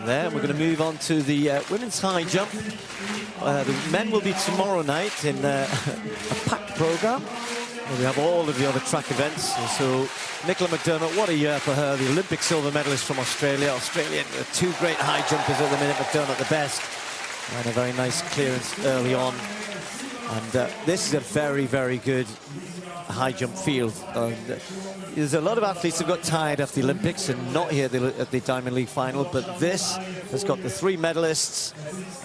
there. We're going to move on to the women's high jump. The men will be tomorrow night in a packed programme. We have all of the other track events. And so Nicola McDermott, what a year for her, the Olympic silver medalist from Australia. Australian, two great high jumpers at the minute, McDermott the best. And a very nice clearance early on. And this is a very, very good high jump field. There's a lot of athletes who got tired after the Olympics and not here at the Diamond League final, but this has got the 3 medalists.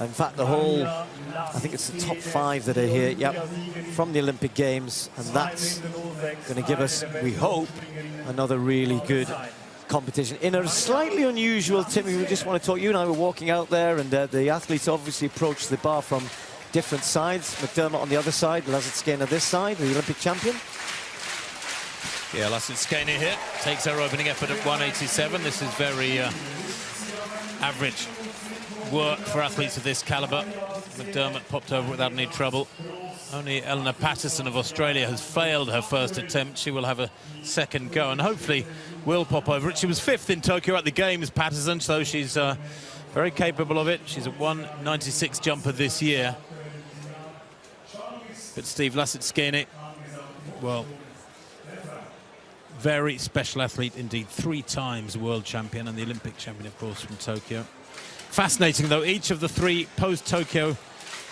In fact, the whole, I think it's the top 5 that are here, yep, from the Olympic Games, and that's going to give us, we hope, another really good competition. In a slightly unusual, Timmy, we just want to talk, you and I were walking out there, and the athletes obviously approached the bar from different sides. McDermott on the other side, Lasitskene on this side, the Olympic champion. Yeah, Lasitskene here takes her opening effort at 187. This is very average work for athletes of this caliber. McDermott popped over without any trouble. Only Eleanor Patterson of Australia has failed her first attempt. She will have a second go and hopefully will pop over it. She was 5th in Tokyo at the Games, Patterson, so she's very capable of it. She's a 196 jumper this year. But Steve Lasitskene, well, very special athlete indeed. 3 times world champion and the Olympic champion, of course, from Tokyo. Fascinating, though, each of the 3 post-Tokyo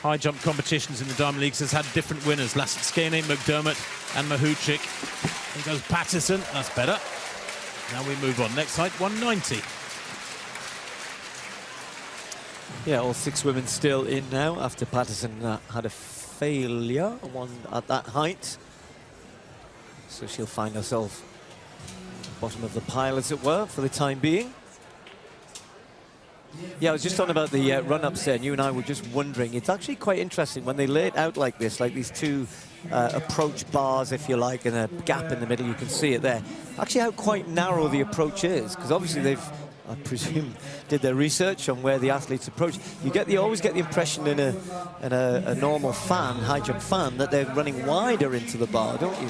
high jump competitions in the Diamond Leagues has had different winners. Lasitskene, McDermott and Mahucikh. Here goes Patterson, that's better. Now we move on. Next height, 190. Yeah, all 6 women still in now after Patterson had a failure at that height. So she'll find herself at the bottom of the pile, as it were, for the time being. Yeah, I was just talking about the run-ups there, and you and I were just wondering, it's actually quite interesting when they lay it out like this, like these 2 approach bars, if you like, and a gap in the middle, you can see it there. Actually how quite narrow the approach is, because obviously they've, I presume, did their research on where the athletes approach. You always get the impression in a normal fan, high jump fan, that they're running wider into the bar, don't you?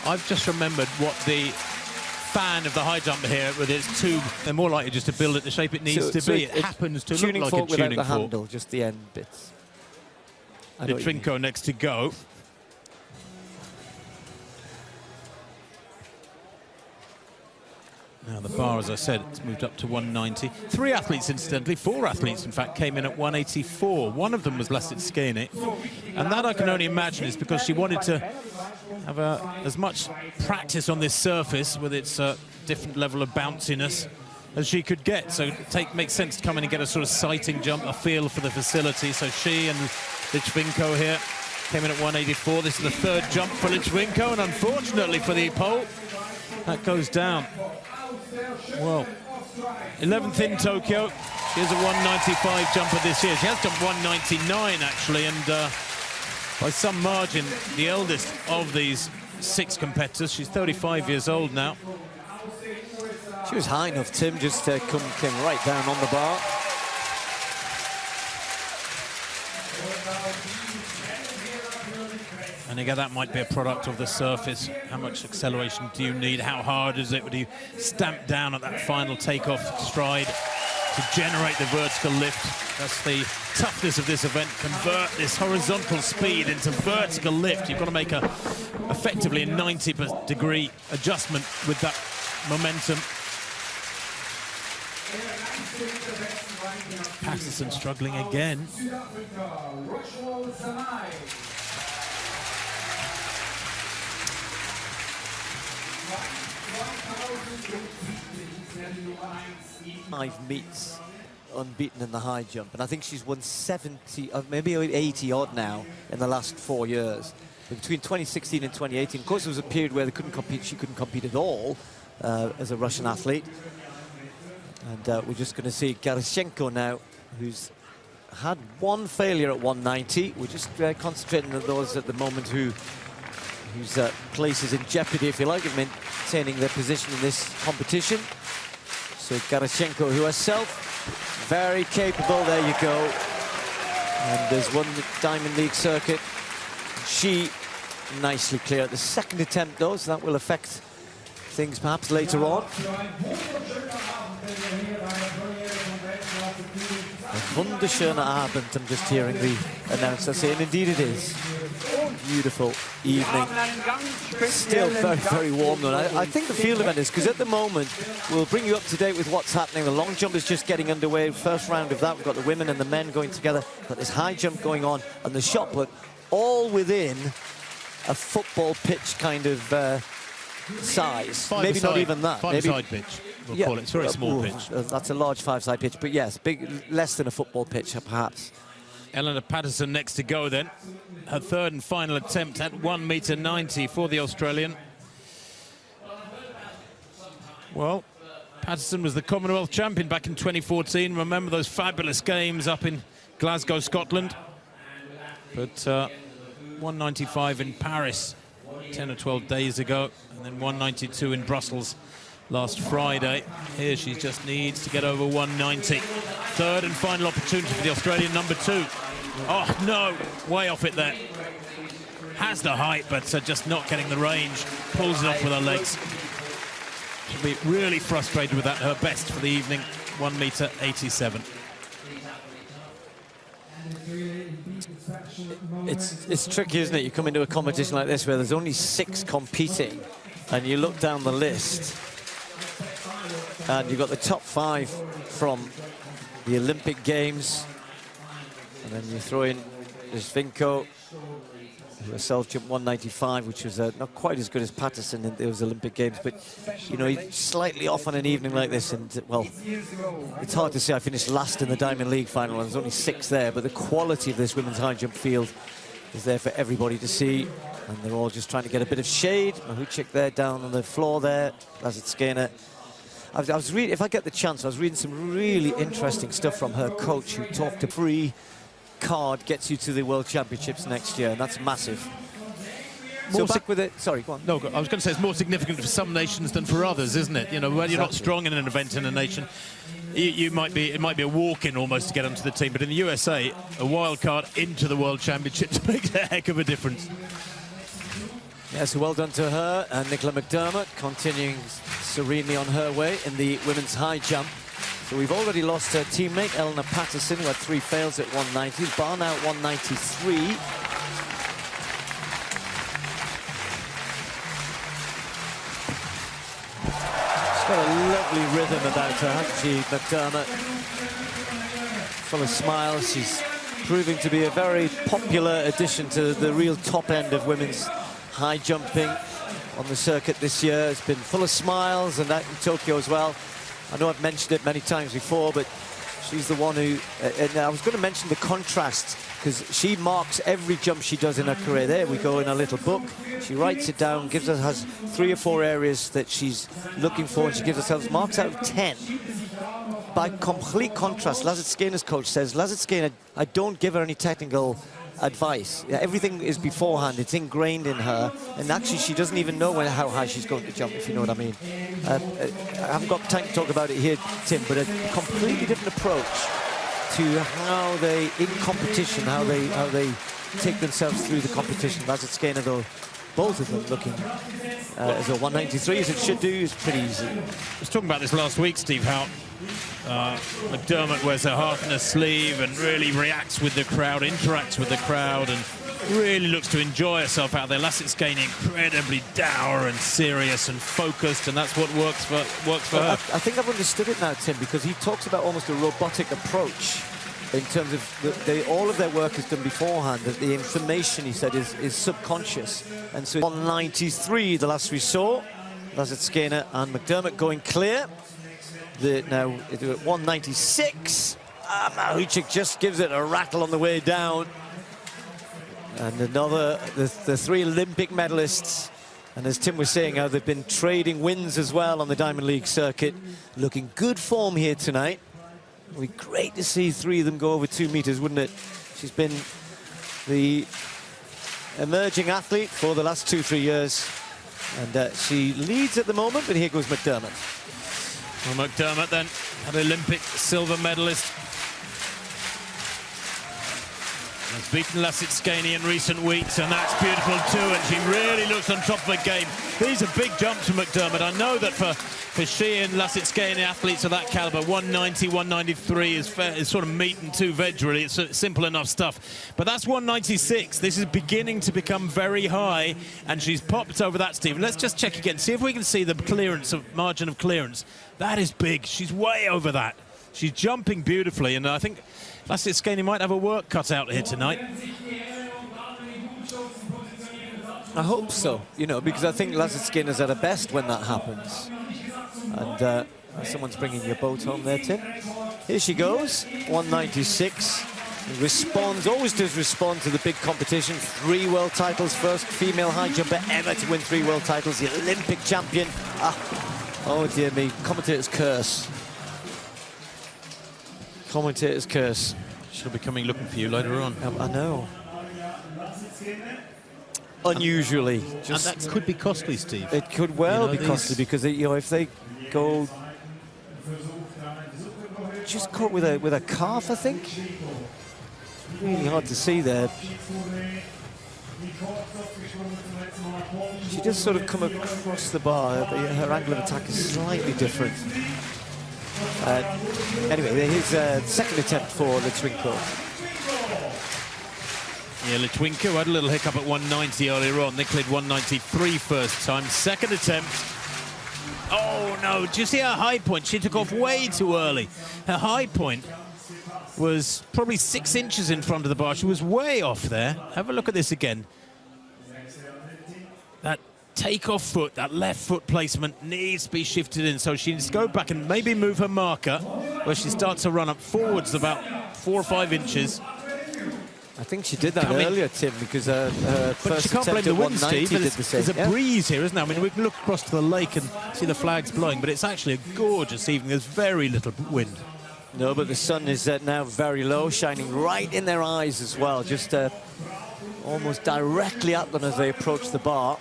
I've just remembered what the fan of the high jump here with its tube, they're more likely just to build it the shape it needs to be. It happens to look like a tuning fork without the handle, just the end bits. Litvinenko next to go. Now the bar, as I said, it's moved up to 190. 3 athletes, incidentally, 4 athletes, in fact, came in at 184. One of them was Lasitskene. And that I can only imagine is because she wanted to have as much practice on this surface with its different level of bounciness as she could get. So it makes sense to come in and get a sort of sighting jump, a feel for the facility. So she and Litvinenko here came in at 184. This is the 3rd jump for Litvinenko, and unfortunately for the pole, that goes down. Well, 11th in Tokyo. She is a 195 jumper this year. She has jumped 199 actually, and by some margin, the eldest of these 6 competitors. She's 35 years old now. She was high enough, Tim, just came right down on the bar. And again, that might be a product of the surface. How much acceleration do you need? How hard is it? Would you stamp down at that final takeoff stride to generate the vertical lift? That's the toughness of this event. Convert this horizontal speed into vertical lift. You've got to make effectively a 90-degree adjustment with that momentum. Patterson struggling again. Five meets unbeaten in the high jump, and I think she's won 70, maybe 80 odd now in the last 4 years. Between 2016 and 2018, of course, there was a period where they couldn't compete. She couldn't compete at all as a Russian athlete. And we're just going to see Yaroslava now, who's had 1 failure at 190. We're just concentrating on those at the moment whose place is in jeopardy, if you like, of maintaining their position in this competition. So Yaroslava, who herself very capable, there you go. And there's won the Diamond League circuit. She nicely clear at the 2nd attempt, though, so that will affect things perhaps later on. wunderschöner Abend. I'm just hearing the announcer say, and indeed it is. Beautiful evening. Still very, very warm though. I think the field event is, because at the moment, we'll bring you up to date with what's happening. The long jump is just getting underway. First round of that, we've got the women and the men going together. We've got this high jump going on, and the shot put, all within a football pitch kind of size. Maybe not even that. Five-a-side pitch, we'll call it. It's a very small pitch. That's a large five-side pitch, but yes, less than a football pitch, perhaps. Eleanor Patterson next to go then. Her third and final attempt at 1.90 m for the Australian. Well, Patterson was the Commonwealth champion back in 2014. Remember those fabulous games up in Glasgow, Scotland. But 1.95 in Paris 10 or 12 days ago, and then 1.92 in Brussels last Friday. Here she just needs to get over 1.90. Third and final opportunity for the Australian number 2. Oh no, way off it there. Has the height, but just not getting the range. Pulls it off with her legs. She'll be really frustrated with that. Her best for the evening, 1.87 m. It's tricky, isn't it? You come into a competition like this where there's only 6 competing, and you look down the list, and you've got the top 5 from the Olympic Games, and then you throw in Vinko, who herself jumped 1.95, which was not quite as good as Patterson in those Olympic Games, but you know, he's slightly off on an evening like this, and well, it's hard to say. I finished last in the Diamond League final, and there's only 6 there, but the quality of this women's high jump field is there for everybody to see, and they're all just trying to get a bit of shade. Mahucikh there down on the floor there, Lasitskene. I was reading, if I get the chance, I was reading some really interesting stuff from her coach, who talked a free card gets you to the World Championships next year, and that's massive. So back with it. Sorry, go on. No, I was going to say it's more significant for some nations than for others, isn't it? You know, when you're not strong in an event in a nation, it might be a walk-in almost to get onto the team. But in the USA, a wild card into the World Championships makes a heck of a difference. Yeah, so well done to her. And Nicola McDermott continuing serenely on her way in the women's high jump. So we've already lost her teammate, Eleanor Patterson, who had 3 fails at 1.90. Bar now at 1.93. She's got a lovely rhythm about her, hasn't she, McDermott? Full of smiles. She's proving to be a very popular addition to the real top end of women's high jumping on the circuit this year. It's been full of smiles, and that in Tokyo as well. I know I've mentioned it many times before, but she's the one who... and I was going to mention the contrast, because she marks every jump she does in her career. There we go in her little book. She writes it down, has 3 or 4 areas that she's looking for, and she gives herself marks out of 10. By complete contrast, Lasitskene's coach says, Lasitskene, I don't give her any technical advice. Yeah, everything is beforehand. It's ingrained in her, and actually she doesn't even know how high she's going to jump, if you know what I mean. I haven't got time to talk about it here, Tim, but a completely different approach to how they, in competition, how they take themselves through the competition. Lasitskene, though, both of them looking as a 1.93 as it should do, is pretty easy. I was talking about this last week, Steve, how McDermott wears her heart in her sleeve and really reacts with the crowd, interacts with the crowd, and really looks to enjoy herself out there. Lasitskene incredibly dour and serious and focused, and that's what works for her. I think I've understood it now, Tim, because he talks about almost a robotic approach in terms of all of their work is done beforehand, that the information, he said, is subconscious. And so 1.93, the last we saw, Lasitskene and McDermott going clear. Now at 1.96, Mahucikh just gives it a rattle on the way down. And the 3 Olympic medalists, and as Tim was saying, how they've been trading wins as well on the Diamond League circuit. Looking good form here tonight. It would be great to see 3 of them go over 2 meters, wouldn't it? She's been the emerging athlete for the last 2-3 years. And she leads at the moment, but here goes McDermott. Well, McDermott then, an Olympic silver medalist. Has beaten Lasitskene in recent weeks, and that's beautiful too, and she really looks on top of her game. These are big jumps from McDermott. I know that for she and Lasitskene, athletes of that caliber, 190, 193 is sort of meat and two veg, really. It's simple enough stuff. But that's 196. This is beginning to become very high, and she's popped over that, Stephen. Let's just check again, see if we can see the margin of clearance. That is big. She's way over that. She's jumping beautifully, and I think Lasitskene might have a work cut out here tonight. I hope so, you know, because I think Lasitskene is at her best when that happens. And someone's bringing your boat home there, Tim. Here she goes, 196. Responds, always does respond to the big competition. 3 world titles, first female high jumper ever to win 3 world titles, the Olympic champion. Oh dear me, commentator's curse. Commentator's curse. She'll be coming looking for you later on. I know. Unusually. And that could be costly, Steve. It could well be costly, because you know, if they go just caught with a calf, I think. Really hard to see there. She does sort of come across the bar. Her angle of attack is slightly different. Anyway, here's second attempt for Litvinenko. Yeah, Litvinenko had a little hiccup at 190 earlier on. They cleared 193 first time. Second attempt. Oh, no. Do you see her high point? She took off way too early. Her high point was probably 6 inches in front of the bar. She was way off there. Have a look at this again. That takeoff foot, that left foot placement needs to be shifted in. So she needs to go back and maybe move her marker where she starts to run up forwards about 4 or 5 inches. I think she did that earlier, Tim, because her first attempt at 190 did the same. There's a breeze here, isn't there? I mean, we can look across to the lake and see the flags blowing, but it's actually a gorgeous evening. There's very little wind. No, but the sun is now very low, shining right in their eyes as well, just almost directly at them as they approach the bar.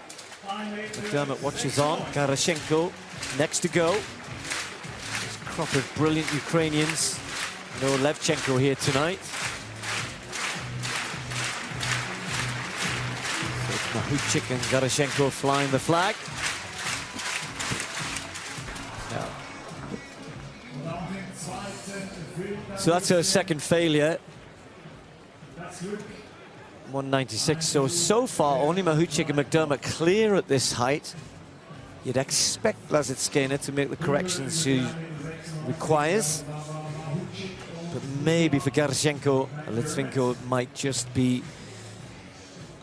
McDermott watches on. Garashenko next to go. This crop of brilliant Ukrainians. No Levchenko here tonight. So Mahucikh and Garashenko flying the flag. So that's her second failure. 196. So far, only Mahucikh and McDermott clear at this height. You'd expect Lasitskene to make the corrections she requires. But maybe for Garashenko, Litvinenko might just be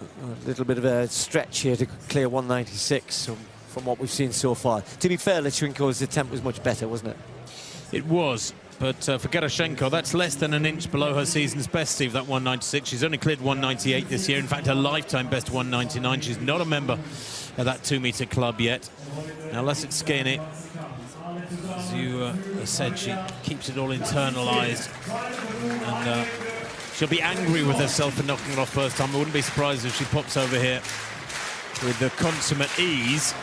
a little bit of a stretch here to clear 196 from what we've seen so far. To be fair, Litvinenko's attempt was much better, wasn't it? It was. But for Garashenko, that's less than an inch below her season's best, Steve, that 196. She's only cleared 198 this year. In fact, her lifetime best 199. She's not a member of that 2-meter club yet. Now, Lasitskene, as you said, she keeps it all internalized. And she'll be angry with herself for knocking it off first time. I wouldn't be surprised if she pops over here with the consummate ease,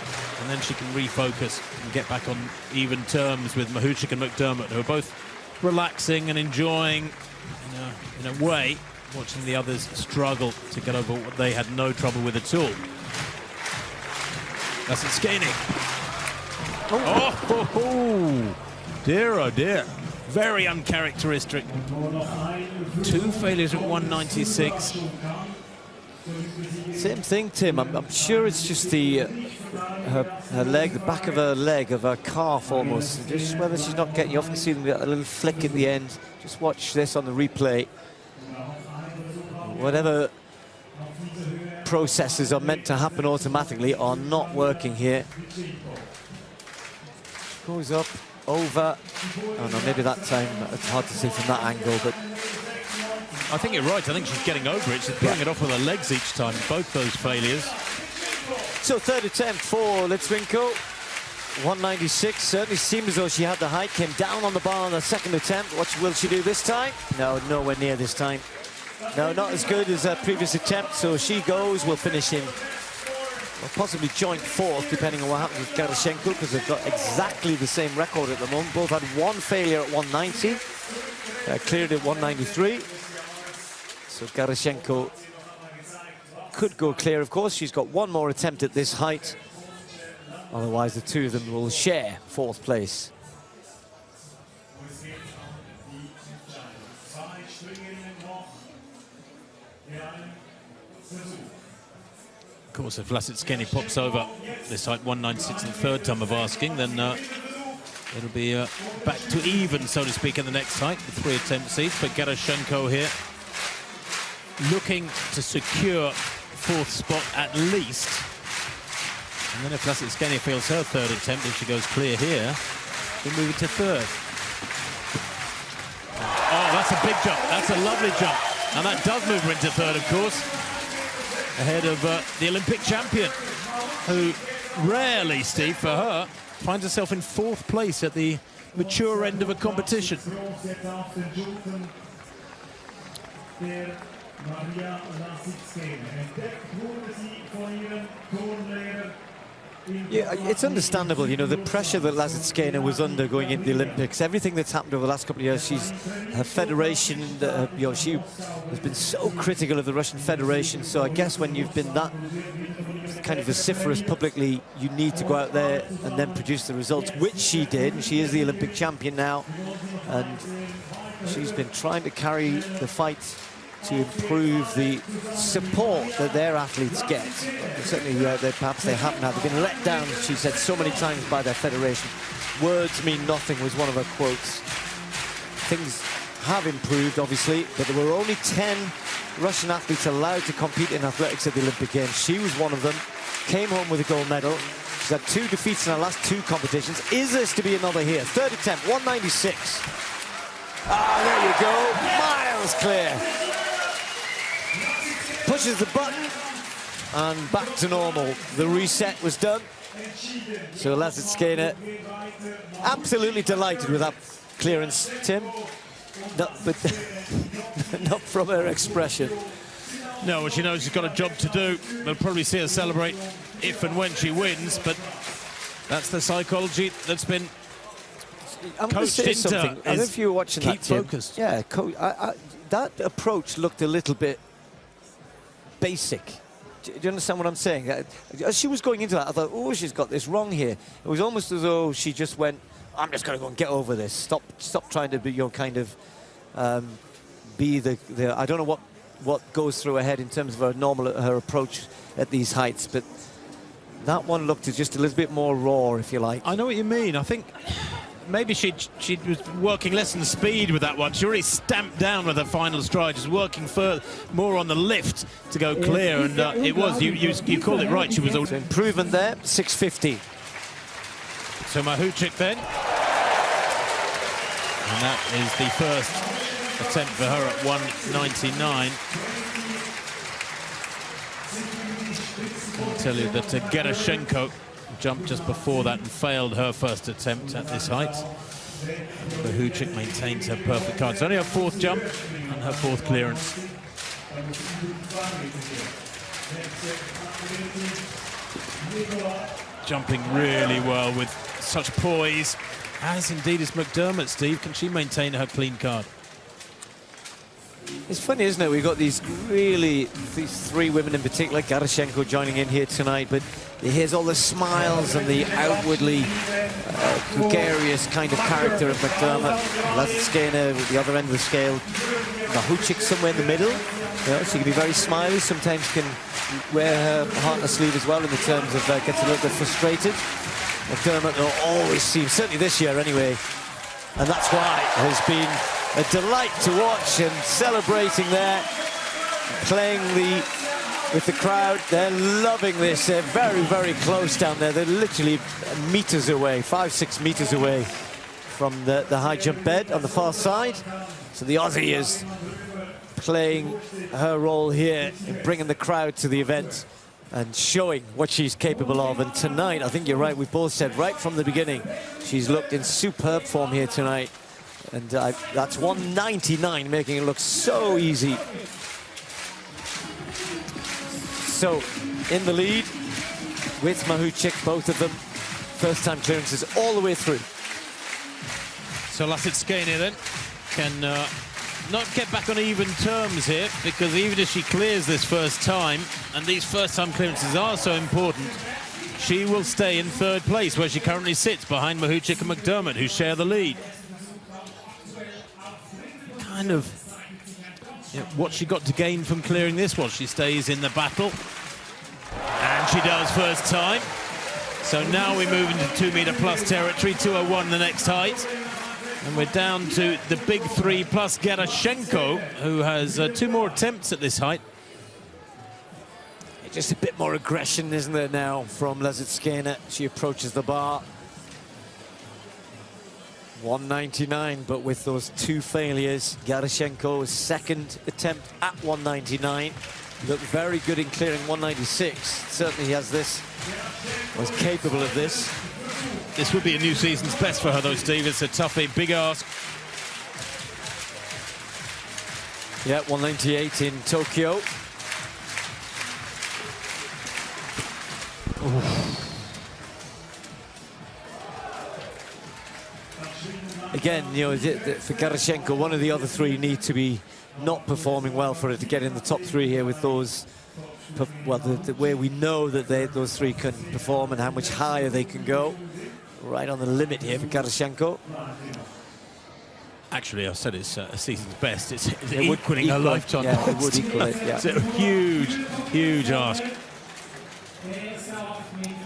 and then she can refocus and get back on even terms with Mahucikh and McDermott, who are both relaxing and enjoying, in a way, watching the others struggle to get over what they had no trouble with at all. Lasitskene. Oh, dear, oh dear. Very uncharacteristic. 2 failures at 196. Same thing, Tim. I'm sure it's just her leg, the back of her leg, of her calf almost. Just whether she's not getting, you often see them get a little flick at the end. Just watch this on the replay. Whatever processes are meant to happen automatically are not working here. Goes up, over. Oh no, maybe that time, it's hard to see from that angle, but I think you're right. I think she's getting over it. She's pulling it off with her legs each time, both those failures. So third attempt for Litvinenko. 196, certainly seemed as though she had the height, came down on the bar on the second attempt. What will she do this time? No, nowhere near this time. No, not as good as her previous attempt, so she goes, will finish in, well, possibly joint fourth, depending on what happens with Garashenko, because they've got exactly the same record at the moment. Both had 1 failure at 190, cleared at 193. So Garashenko could go clear, of course. She's got one more attempt at this height. Otherwise, the two of them will share 4th place. Of course, if Lasitskene pops over this height, 196 the 3rd time of asking, then it'll be back to even, so to speak, in the next height, with 3 attempts each. But Garashenko here looking to secure 4th spot at least. And then if Lasitskene fails her 3rd attempt, if she goes clear here, we'll move it to 3rd. Oh, that's a big jump. That's a lovely jump. And that does move her into 3rd, of course, ahead of the Olympic champion, who rarely, Steve, for her, finds herself in 4th place at the mature end of a competition. Mariya Lasitskene. Entdeckt wurde sie von ihrem Turnlehrer. Yeah, it's understandable, you know, the pressure that Lasitskene was under going into the Olympics, everything that's happened over the last couple of years. Her federation, you know, she has been so critical of the Russian Federation. So I guess when you've been that kind of vociferous publicly, you need to go out there and then produce the results, which she did. And she is the Olympic champion now. And she's been trying to carry the fight to improve the support that their athletes get. Certainly, perhaps they haven't had. They've been let down, she said so many times, by their federation. Words mean nothing was one of her quotes. Things have improved, obviously, but there were only 10 Russian athletes allowed to compete in athletics at the Olympic Games. She was one of them, came home with a gold medal. She's had 2 defeats in her last 2 competitions. Is this to be another here? 3rd attempt, 196. Ah, there you go, miles clear. Pushes the button, and back to normal. The reset was done. So Lasitskene absolutely delighted with that clearance, Tim. No, but not from her expression. No, well, she knows she's got a job to do. We'll probably see her celebrate if and when she wins, but that's the psychology that's been coached into something. I don't know if you were watching that, Tim. Keep focused. Yeah, that approach looked a little bit basic. Do you understand what I'm saying? As she was going into that, I thought, oh, she's got this wrong here. It was almost as though she just went, I'm just going to go and get over this. Stop trying to be your kind of be the I don't know what goes through her head in terms of her approach at these heights, but that one looked just a little bit more raw, if you like. I know what you mean. I think maybe she was working less than speed with that one. She already stamped down with her final stride, just working more on the lift to go clear, and it was, you called it right, she was... So improvement there, 650. So Mahucikh then. And that is the first attempt for her at 199. I'll tell you that Garashenko jumped just before that and failed her first attempt at this height. Mahucikh maintains her perfect card. It's only her 4th jump and her 4th clearance. Jumping really well with such poise, as indeed is McDermott, Steve. Can she maintain her clean card? It's funny, isn't it? We've got these 3 women in particular, Garashenko joining in here tonight, but here's all the smiles and the outwardly gregarious kind of character of McDermott. Lasitskene at the other end of the scale. Mahucikh somewhere in the middle. You know, she can be very smiley, sometimes can wear her heart on her sleeve as well in the terms of gets a little bit frustrated. McDermott will always seem, certainly this year anyway, and that's why it has been a delight to watch, and celebrating there, playing with the crowd. They're loving this. They're very, very close down there. They're literally meters away, 5-6 meters away from the high jump bed on the far side. So the Aussie is playing her role here in bringing the crowd to the event and showing what she's capable of. And tonight, I think you're right, we've both said right from the beginning, she's looked in superb form here tonight. And that's 199, making it look so easy. So, in the lead with Mahucikh, both of them. First-time clearances all the way through. So Lasitskene then can not get back on even terms here, because even if she clears this first time, and these first-time clearances are so important, she will stay in third place, where she currently sits behind Mahucikh and McDermott, who share the lead. Kind of what she got to gain from clearing this one. She stays in the battle, and she does first time. So now we move into 2-meter plus territory, 2:01 the next height. And we're down to the big three plus Yaroslava, who has 2 more attempts at this height. Just a bit more aggression, isn't there, now from Lasitskene? She approaches the bar. 199, but with those 2 failures, Yaroslava's second attempt at 199 looked very good in clearing 196. Certainly he has this, was capable of this. This would be a new season's best for her, though, Steve. It's a toughie, big ask. Yeah, 198 in Tokyo. Again, you know, for Yaroslava, one of the other 3 need to be not performing well for her to get in the top 3 here with those, well, the way we know that those 3 can perform and how much higher they can go. Right on the limit here for Yaroslava. Actually, I said it's a season's best. It's equaling her lifetime. Yeah, it would equal it, yeah. It's a huge, huge ask.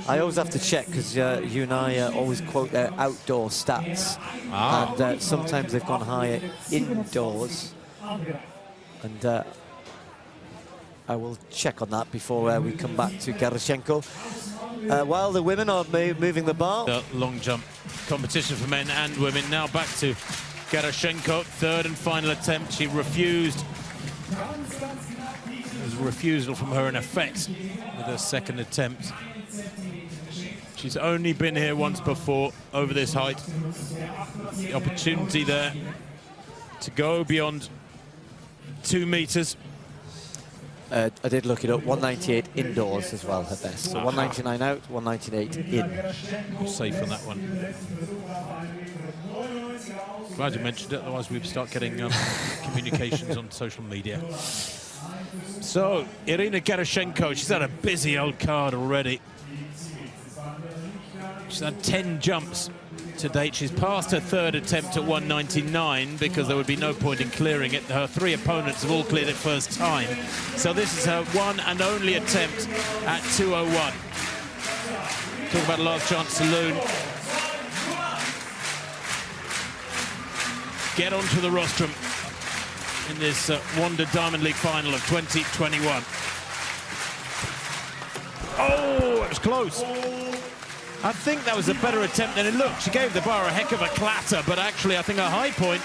I always have to check, because you and I always quote their outdoor stats. And sometimes they've gone higher indoors. And I will check on that before we come back to Yaroslava. While the women are moving the bar. The long jump competition for men and women. Now back to Yaroslava, third and final attempt. She refused. It was a refusal from her in effect with her second attempt. She's only been here once before over this height. The opportunity there to go beyond 2 meters. I did look it up, 198 indoors as well, her best. So 199 out, 198 in. Safe on that one. Glad you mentioned it, otherwise we'd start getting communications on social media. So, Irina Yaroslava, she's had a busy old card already. She's had 10 jumps to date. She's passed her third attempt at 199 because there would be no point in clearing it. Her 3 opponents have all cleared it first time. So this is her one and only attempt at 2:01. Talk about last chance saloon. Get onto the rostrum in this Wanda Diamond League final of 2021. Oh, it was close. I think that was a better attempt than it looked. She gave the bar a heck of a clatter, but actually I think her high point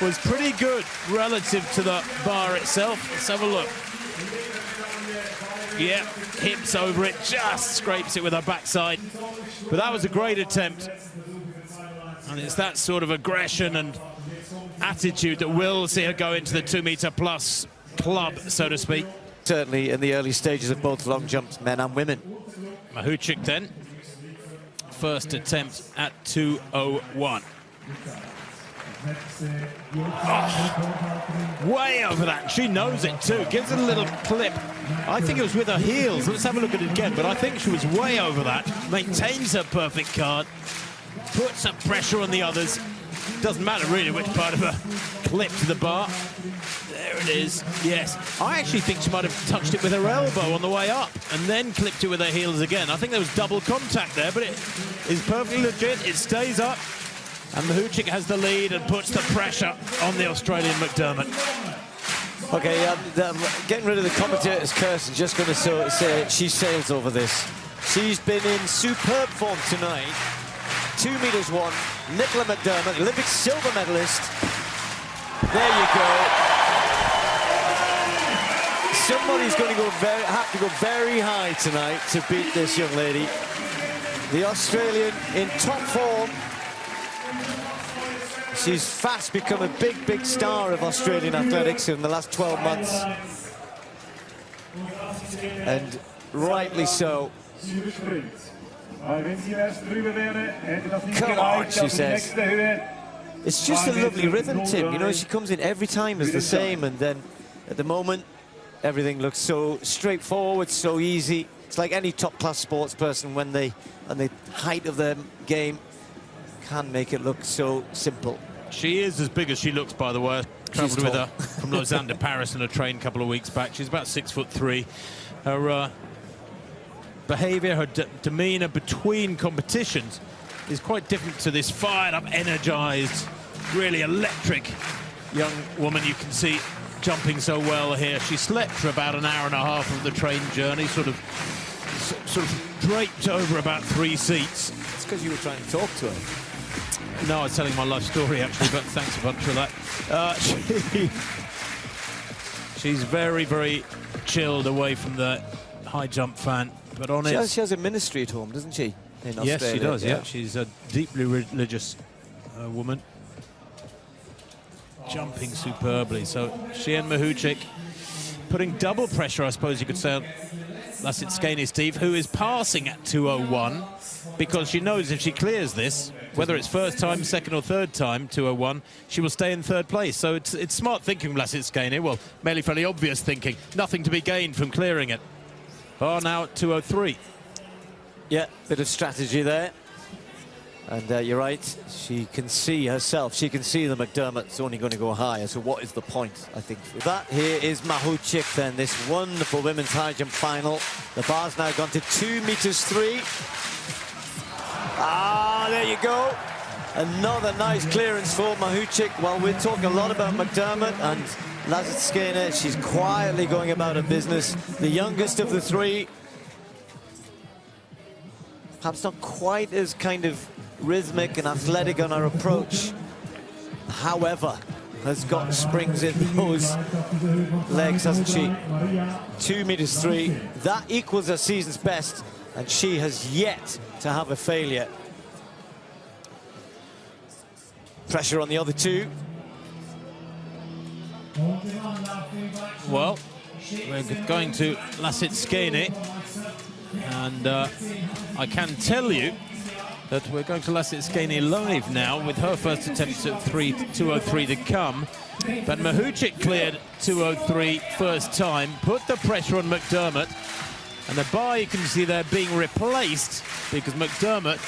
was pretty good relative to the bar itself. Let's have a look. Yeah, hips over it, just scrapes it with her backside. But that was a great attempt. And it's that sort of aggression and attitude that will see her go into the 2-meter plus club, so to speak. Certainly in the early stages of both long jumps, men and women. Mahucikh then. First attempt at 2:01. Oh, way over that. She knows it too. Gives it a little clip. I think it was with her heels. Let's have a look at it again. But I think she was way over that. Maintains her perfect card. Puts some pressure on the others. Doesn't matter really which part of her clip to the bar. There it is. Yes. I actually think she might have touched it with her elbow on the way up and then clipped it with her heels again. I think there was double contact there, but it is perfectly legit. It stays up. And Mahucikh has the lead and puts the pressure on the Australian McDermott. Okay, getting rid of the commentator's curse. I'm just going to say she sails over this. She's been in superb form tonight. 2 meters 1. Nicola McDermott, Olympic silver medalist. There you go. Somebody's going to have to go very high tonight to beat this young lady. The Australian in top form. She's fast become a big star of Australian athletics in the last 12 months. And rightly so. Come on, she says. It's just a lovely rhythm, Tim. You know, she comes in every time as the same, and then at the moment, everything looks so straightforward, so easy. It's like any top-class sports person when they, at the height of their game, can make it look so simple. She is as big as she looks, by the way. I travelled with her from Lausanne to Paris on a train a couple of weeks back. She's about 6'3". Her behaviour, her demeanour between competitions is quite different to this fired-up, energised, really electric young woman you can see jumping so well here. She slept for about an hour and a half of the train journey, sort of draped over about 3 seats. It's because you were trying to talk to her. No, I was telling my life story, actually, but thanks a bunch for that. She's very, very chilled away from the high jump fan, but on it... She has a ministry at home, doesn't she? In Australia? Yes, she does, yeah. She's a deeply religious woman. Jumping superbly. So she and Mahucikh putting double pressure, I suppose you could say, on Lasitskene, Steve, who is passing at 2:01, because she knows if she clears this, whether it's first time, second or third time, 2:01, she will stay in third place. So it's smart thinking from Lasitskene. Well, mainly fairly obvious thinking. Nothing to be gained from clearing it. Bar now at 2:03. Yeah, bit of strategy there. And you're right, she can see herself. She can see the McDermott's only going to go higher. So what is the point, I think? That here is Mahucikh then, this wonderful women's high jump final. The bar's now gone to 2 meters 3. Ah, there you go. Another nice clearance for Mahucikh. Well, we're talking a lot about McDermott and Lasitskene. She's quietly going about her business. The youngest of the 3. Perhaps not quite as kind of rhythmic and athletic on her approach. However, has got springs in those legs, hasn't she? 2 meters 3. That equals her season's best, and she has yet to have a failure. Pressure on the other 2. Well, we're going to Lasitskene, and I can tell you that we're going to Lasitskene live now with her first attempt at 2:03 to come. But Mahucikh cleared 2:03 first time, put the pressure on McDermott, and the bar you can see there being replaced because McDermott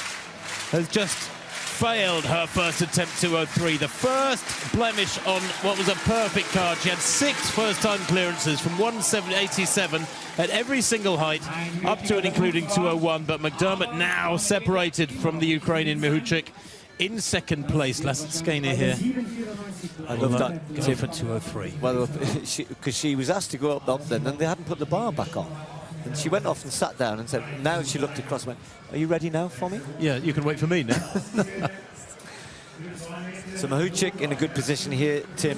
has just failed her first attempt 2:03. The first blemish on what was a perfect card. She had 6 first-time clearances from 187 at every single height, up to and including 2:01. But McDermott now separated from the Ukrainian Mahucikh in second place. Lasitskene here. I love that. Go for 2:03. Well, because she was asked to go up then, and they hadn't put the bar back on. And she went off and sat down and said, now she looked across and went, are you ready now for me? Yeah, you can wait for me now. So Mahucikh in a good position here, Tim.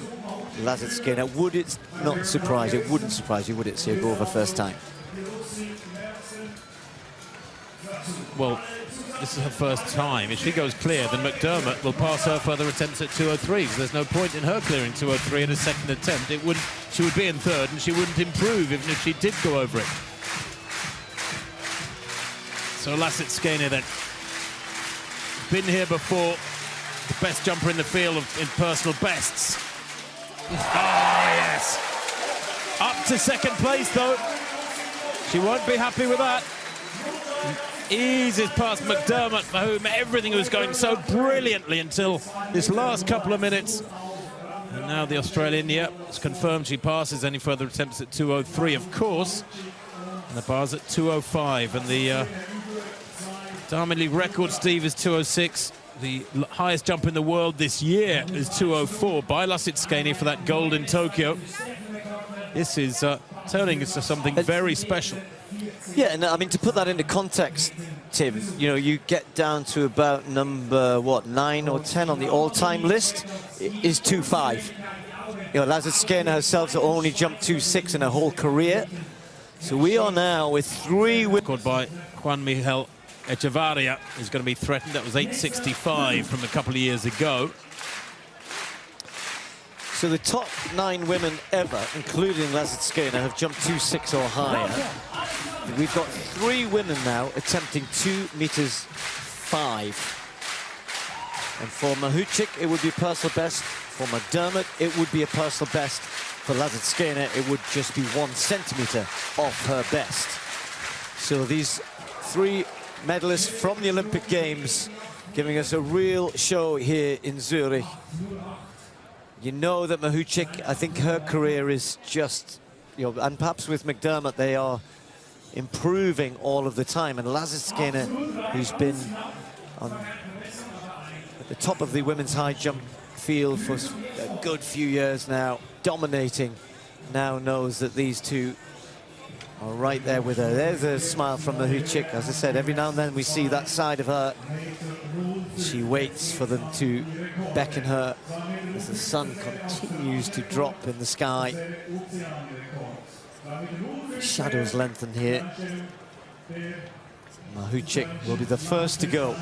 Lasitskene, would it not surprise you? It wouldn't surprise you, would it, see her go over first time? Well, this is her first time. If she goes clear, then McDermott will pass her further attempts at 2:03, because there's no point in her clearing 2:03 in a second attempt. She would be in third, and she wouldn't improve even if she did go over it. So Lasitskene then, been here before, the best jumper in the field in personal bests. Oh, yes. Up to second place, though. She won't be happy with that. Eases past McDermott, for whom everything was going so brilliantly until this last couple of minutes. And now the Australian, yeah, it's confirmed she passes any further attempts at 2:03, of course. And the bar's at 2:05, and the Diamond League record, Steve, is 2:06. The highest jump in the world this year is 2:04 by Lasitskene for that gold in Tokyo. This is turning into something very special. Yeah, and I mean, to put that into context, Tim, you know, you get down to about number, what, 9 or 10 on the all-time list, is 2:05. You know, Lasitskene herself only jumped 2:06 in her whole career. So we are now with 3 record by Juan Miguel Echevarria is going to be threatened. That was 8:65 from a couple of years ago. So the top 9 women ever, including Lasitskene, have jumped 2:06 or higher. We've got 3 women now attempting 2 meters 5. And for Mahucikh, it would be a personal best. For McDermott, it would be a personal best. For Lasitskene, it would just be 1 centimetre off her best. So these 3 medalists from the Olympic Games giving us a real show here in Zurich. You know that Mahucikh, I think her career is just, you know, and perhaps with McDermott, they are improving all of the time. And Lasitskene, who's been at the top of the women's high jump field for a good few years now, dominating, now knows that these two are right there with her. There's a smile from Mahucikh. As I said, every now and then we see that side of her. She waits for them to beckon her as the sun continues to drop in the sky. Shadows lengthen here. Mahucikh will be the first to go.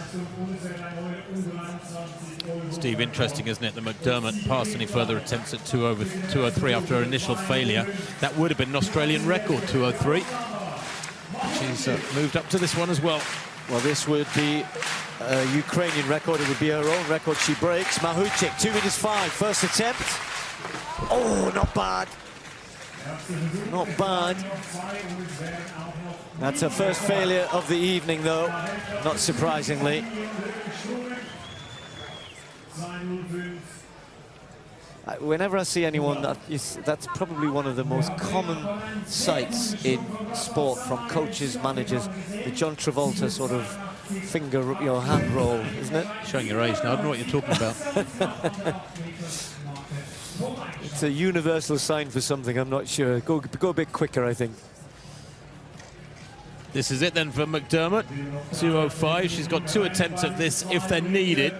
Steve, interesting, isn't it, that McDermott passed any further attempts at 203 after her initial failure. That would have been an Australian record, 203. She's moved up to this one as well. Well, this would be a Ukrainian record. It would be her own record she breaks. Mahucikh, 2 meters 5, first attempt. Oh, not bad. Not bad. That's her first failure of the evening, though, not surprisingly. Whenever I see anyone, that's probably one of the most common sights in sport from coaches, managers, the John Travolta sort of finger, hand roll, isn't it? Showing your age now, I don't know what you're talking about. It's a universal sign for something, I'm not sure. Go a bit quicker, I think. This is it then for McDermott, 205. She's got 2 attempts at this if they're needed.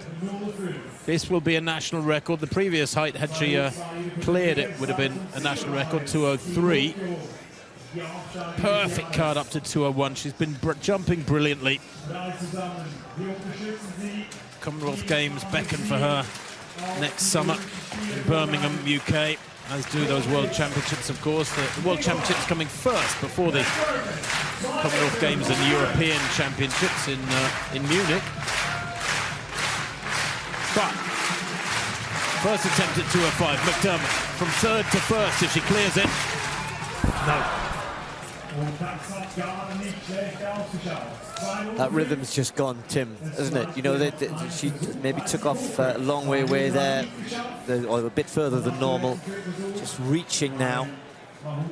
This will be a national record. The previous height, had she cleared it, would have been a national record, 203. Perfect card up to 201. She's been jumping brilliantly. Commonwealth Games beckon for her next summer in Birmingham, UK, as do those World Championships, of course. The World Championships coming first before the Commonwealth Games and European Championships in Munich. But first attempt at 205, McDermott from 3rd to 1st if she clears it. No. That rhythm's just gone, Tim, isn't it? You know, she maybe took off a long way away there, or a bit further than normal. Just reaching now. Well,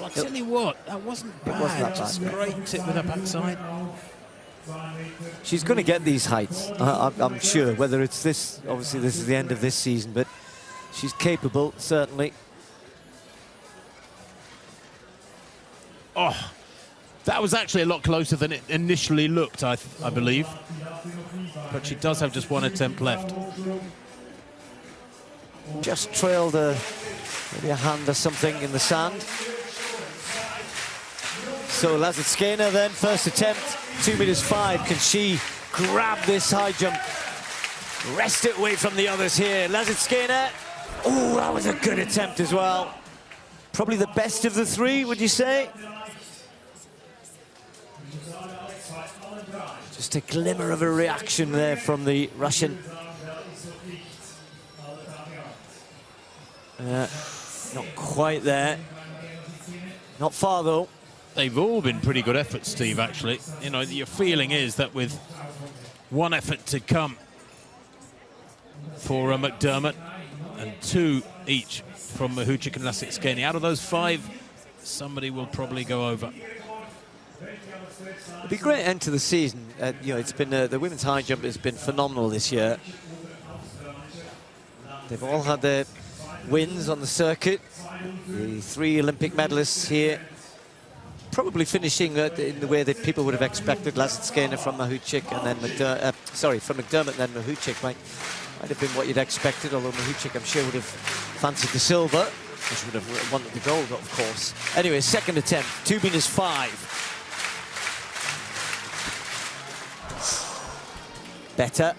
I'll tell you what, that wasn't bad. It wasn't that bad. Just scraped it with her backside. She's going to get these heights, I'm sure. Whether it's this, obviously this is the end of this season, but she's capable, certainly. Oh, that was actually a lot closer than it initially looked, I believe. But she does have just 1 attempt left. Just trailed maybe a hand or something in the sand. So Lasitskene then, first attempt, 2 meters 5. Can she grab this high jump? Wrest it away from the others here. Lasitskene. Oh, that was a good attempt as well. Probably the best of the 3, would you say? Just a glimmer of a reaction there from the Russian. Not quite there. Not far, though. They've all been pretty good efforts, Steve, actually. You know, your feeling is that with 1 effort to come for McDermott and 2 each from Mahucikh and Lasitskene, out of those 5, somebody will probably go over. It'd be a great end to the season. You know, it's been the women's high jump has been phenomenal this year. They've all had their wins on the circuit. The 3 Olympic medalists here, probably finishing in the way that people would have expected. Lasitskene from Mahucikh, and then from McDermott, and then Mahucikh might have been what you'd expected. Although Mahucikh, I'm sure, would have fancied the silver, which would have wanted the gold, of course. Anyway, second attempt, 2 meters 5. Better.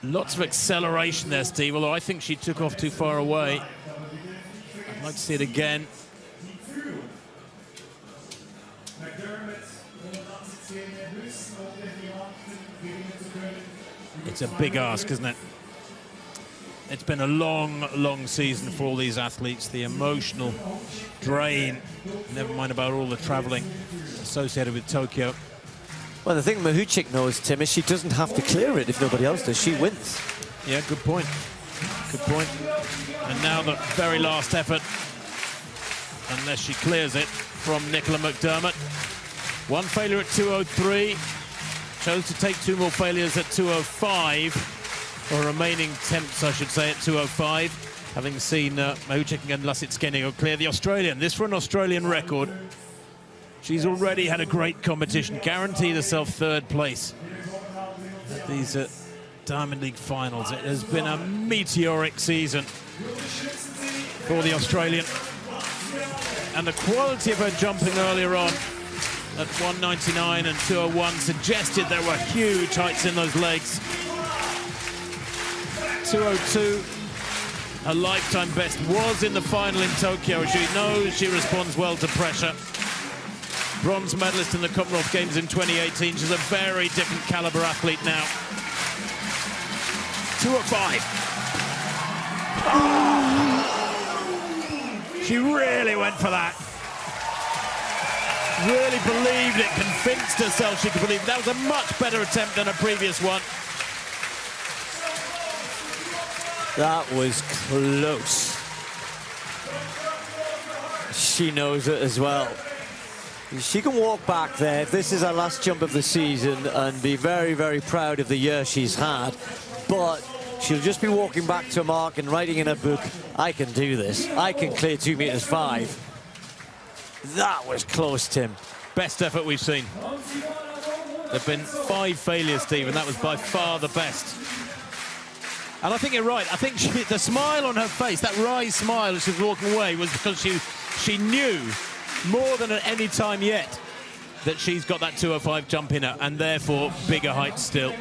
Lots of acceleration there, Steve, although I think she took off too far away. I'd like to see it again. It's a big ask, isn't it? It's been a long, long season for all these athletes. The emotional drain, never mind about all the traveling associated with Tokyo. Well, the thing Mahucikh knows, Tim, is she doesn't have to clear it if nobody else does. She wins. Yeah, good point. Good point. And now the very last effort, unless she clears it, from Nicola McDermott. One failure at 2:03. Chose to take 2 more failures at 2:05, or remaining attempts, I should say, at 2:05. Having seen Mahucikh and Lasitskene go clear the Australian. This for an Australian record. She's already had a great competition, guaranteed herself 3rd place at these Diamond League finals. It has been a meteoric season for the Australian. And the quality of her jumping earlier on at 199 and 201 suggested there were huge heights in those legs. 202, her lifetime best, was in the final in Tokyo. She knows she responds well to pressure. Bronze medalist in the Commonwealth Games in 2018. She's a very different caliber athlete now. 205. Oh! She really went for that. Really believed it, convinced herself she could believe it. That was a much better attempt than her previous one. That was close. She knows it as well. She can walk back there, if this is her last jump of the season, and be very, very proud of the year she's had. But she'll just be walking back to a mark and writing in her book, I can do this. I can clear 2 meters 5. That was close, Tim. Best effort we've seen. There have been 5 failures, Steve, and that was by far the best. And I think you're right. I think the smile on her face, that wry smile as she was walking away, was because she knew more than at any time yet that she's got that 205 jump in her, and therefore bigger heights still.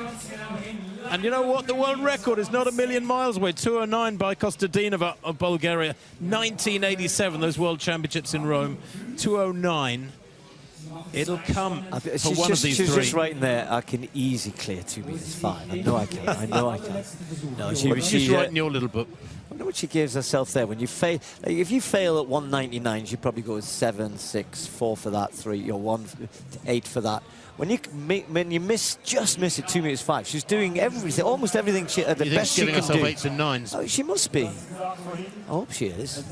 And you know what? The world record is not a million miles away. 209 by Kostadinova of Bulgaria. 1987, those World Championships in Rome. 209. It'll come for one of these 3. She's just writing there, I can easily clear 2 meters 5. I know I can. I know I can. No, she's writing your little book. I wonder what she gives herself there. When you fail, like if you fail at 199, she probably goes 7, 6, 4 for that, 3, or 1, 8 for that. When you just miss at 2 meters 5, she's doing everything, almost everything she the best she can do. Giving herself 8s and 9s. Oh, she must be. I hope she is.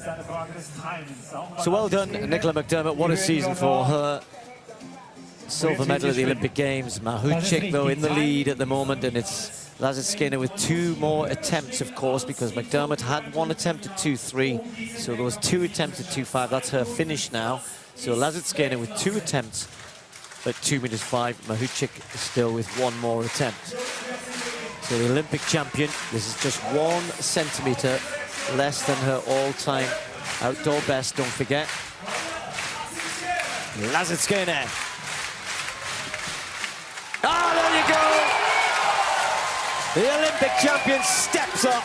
So well done, Nicola McDermott. What a season for her. Silver medal at the Olympic Games. Mahucikh, though, in the lead at the moment, and it's Lasitskene with 2 more attempts, of course, because McDermott had 1 attempt at 2.3, so there was 2 attempts at 2.5. That's her finish now. So Lasitskene with 2 attempts at 2 meters 5. Mahucikh still with 1 more attempt. So the Olympic champion, this is just 1 centimeter less than her all-time outdoor best, don't forget. Lasitskene. Ah, there you go. The Olympic champion steps up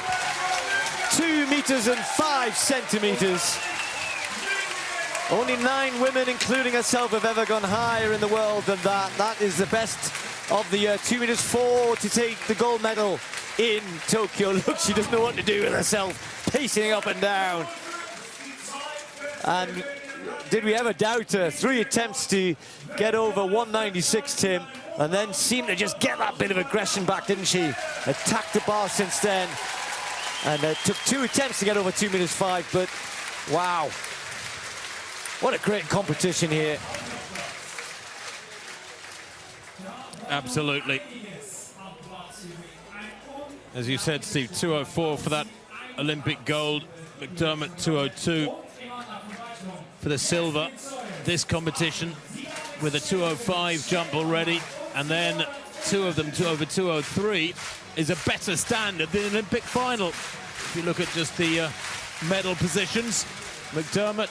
2 meters and 5 centimeters. Only 9 women, including herself, have ever gone higher in the world than that. That is the best of the year. 2 meters 4 to take the gold medal in Tokyo. Look, she doesn't know what to do with herself, pacing up and down. And did we ever doubt her? 3 attempts to get over 196, Tim, and then seemed to just get that bit of aggression back, didn't she? Attacked the bar since then, and took 2 attempts to get over 2 meters 5, but wow. What a great competition here. Absolutely. As you said, Steve, 204 for that Olympic gold. McDermott 202 for the silver. This competition with a 205 jump already, and then 2 of them over 203 is a better standard than the Olympic final. If you look at just the medal positions, McDermott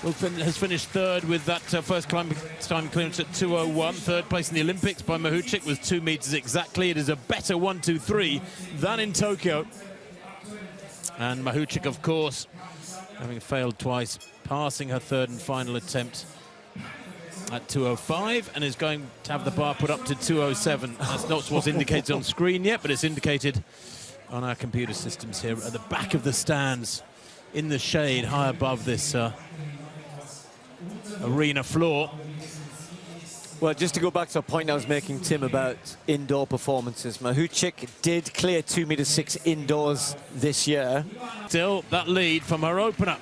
has finished 3rd with that first time clearance at 201. 3rd place in the Olympics by Mahucikh was 2 meters exactly. It is a better 1-2-3 than in Tokyo. And Mahucikh, of course, having failed twice, passing her 3rd and final attempt at 205 and is going to have the bar put up to 207. That's not what's indicated on screen yet, but it's indicated on our computer systems here at the back of the stands in the shade high above this arena floor. Well, just to go back to a point I was making, Tim, about indoor performances, Mahucikh did clear 2.6 meters indoors this year. Still, that lead from her opener.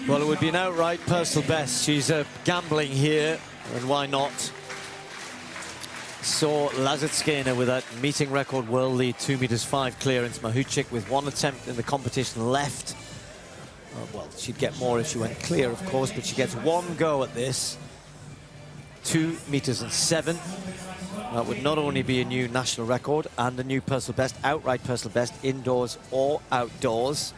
Well, it would be an outright personal best. She's gambling here, and why not? Saw Lasitskene with that meeting record world lead, 2.5 meters clearance. Mahucikh with one attempt in the competition left. Well, she'd get more if she went clear, of course, but she gets one go at this. 2.7 meters. That would not only be a new national record and a new personal best, outright personal best, indoors or outdoors.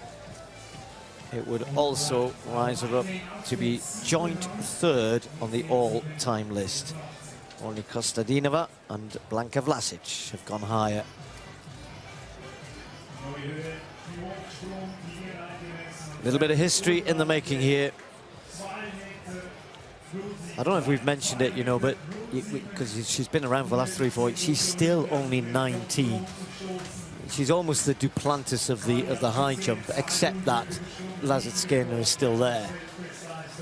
It would also rise her up to be joint third on the all-time list. Only Kostadinova and Blanka Vlasic have gone higher. A little bit of history in the making here. I don't know if we've mentioned it, you know, but because she's been around for the last 3-4 weeks, she's still only 19. She's almost the Duplantis of the high jump, except that Lasitskene is still there.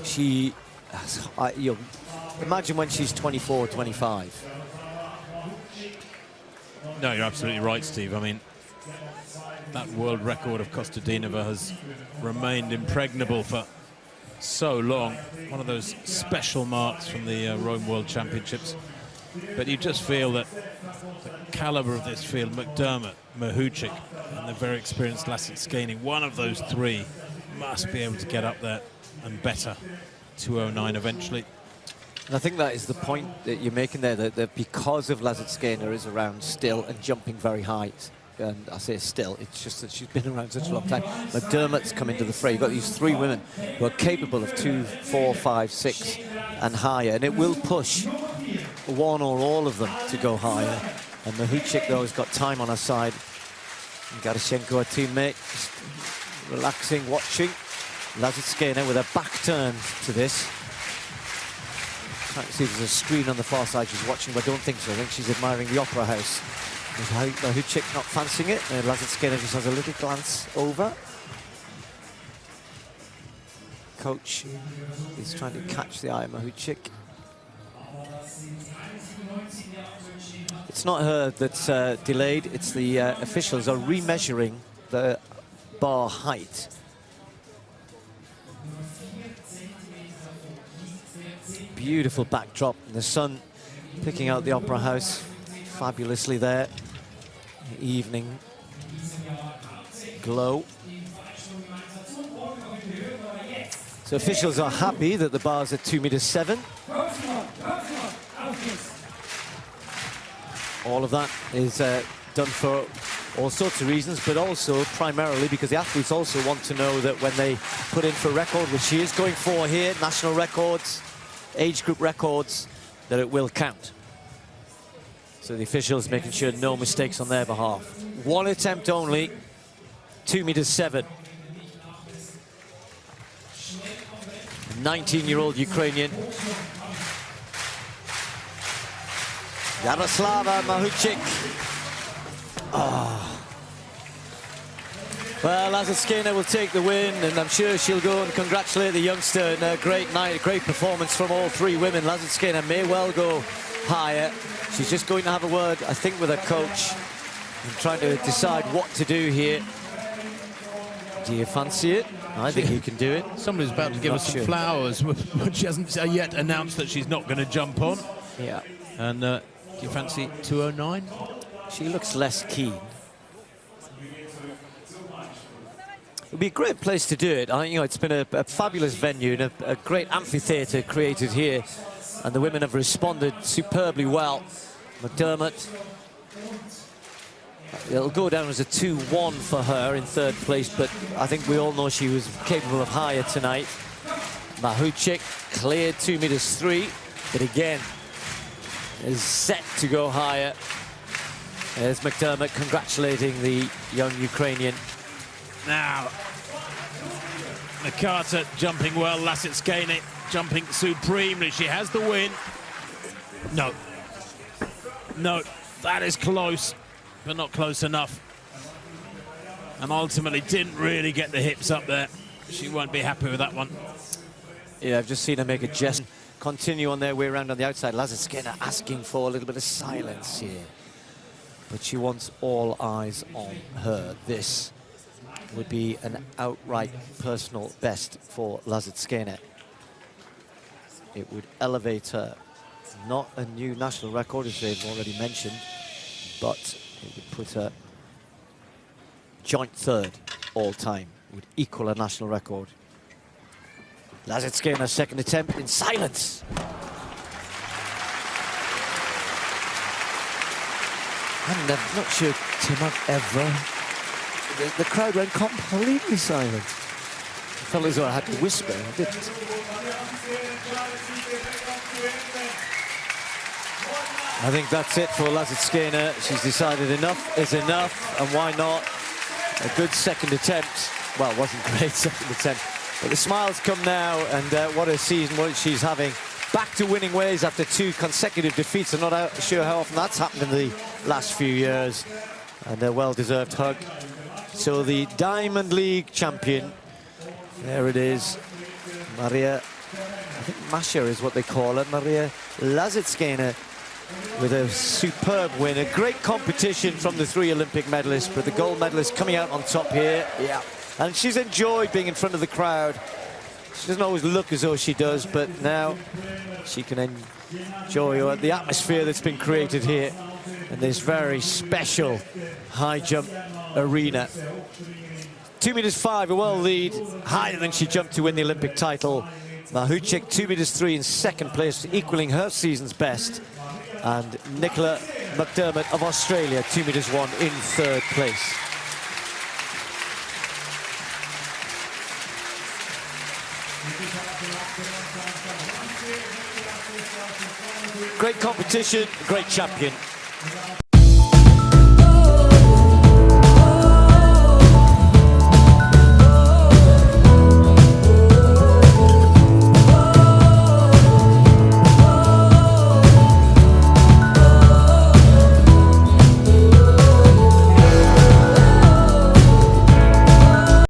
She, you know, imagine when she's 24, 25. No, you're absolutely right, Steve. I mean, that world record of Kostadinova has remained impregnable for so long. One of those special marks from the Rome World Championships. But you just feel that the caliber of this field, McDermott, Mahucikh, and the very experienced Lasitskene, one of those three must be able to get up there and better 209 eventually. And I think that is the point that you're making there, that because of Lasitskene is around still and jumping very high, and I say still, it's just that she's been around such a long time. McDermott's come into the fray. You've got these three women who are capable of 2, 4, 5, 6 and higher, and it will push one or all of them to go higher. And Mahucikh, though, has got time on her side. And Garashenko, her teammate, just relaxing, watching. Lasitskene with her back turned to this. Trying to see if there's a screen on the far side she's watching, but I don't think so. I think she's admiring the Opera House. Mahucikh not fancying it, and Lasitskene just has a little glance over. Coach is trying to catch the eye of Mahucikh. It's not her that's delayed, it's the officials are remeasuring the bar height. Beautiful backdrop, and the sun picking out the Opera House fabulously there. The evening glow. So officials are happy that the bar's at 2.7 meters. All of that is done for all sorts of reasons, but also primarily because the athletes also want to know that when they put in for a record, which she is going for here, national records, age group records, that it will count. So the officials making sure no mistakes on their behalf. One attempt only, 2.7 meters. 19-year-old Ukrainian. Yaroslava Mahucikh. Oh. Well, Lasitskene will take the win, and I'm sure she'll go and congratulate the youngster in a great night, a great performance from all three women. Lasitskene may well go higher. She's just going to have a word, I think, with her coach and trying to decide what to do here. Do you fancy it? I think you can do it. Somebody's about to give us some flowers, but she hasn't yet announced that she's not going to jump on. Yeah. And do you fancy 209? She looks less keen. It would be a great place to do it. You know, it's been a fabulous venue and a great amphitheatre created here, and the women have responded superbly well. McDermott, it'll go down as a 2-1 for her in third place, but I think we all know she was capable of higher tonight. Mahucikh cleared 2.3 meters, but again is set to go higher. There's McDermott congratulating the young Ukrainian. Now, Nakata jumping well, Lasitskene jumping supremely. She has the win. No. No, that is close, but not close enough. And ultimately didn't really get the hips up there. She won't be happy with that one. Yeah, I've just seen her make a gesture. Continue on their way around on the outside. Lasitskene asking for a little bit of silence here. But she wants all eyes on her. This would be an outright personal best for Lasitskene. It would elevate her. Not a new national record, as they've already mentioned, but it would put her joint third all time. It would equal a national record. Lasitskene, second attempt in silence. I'm not sure, Tim, I've ever... The crowd went completely silent. I felt as though I had to whisper, I didn't. I think that's it for Lasitskene. She's decided enough is enough, and why not? A good second attempt. Well, it wasn't a great second attempt, but the smiles come now, and what a season what she's having. Back to winning ways after 2 consecutive defeats. I'm not sure how often that's happened in the last few years, and a well-deserved hug. So the Diamond League champion, there it is, Mariya, I think Masha is what they call her, Mariya Lasitskene, with a superb win. A great competition from the 3 Olympic medalists, but the gold medalist coming out on top here. Yeah, and she's enjoyed being in front of the crowd. She doesn't always look as though she does, but now she can enjoy the atmosphere that's been created here in this very special high jump arena. 2 meters 5, a world lead, higher than she jumped to win the Olympic title. Mahucikh 2 meters 3 in second place, equaling her season's best. And Nicola MCDERMOTT of Australia, 2 meters 1 in third place. Great competition, great champion.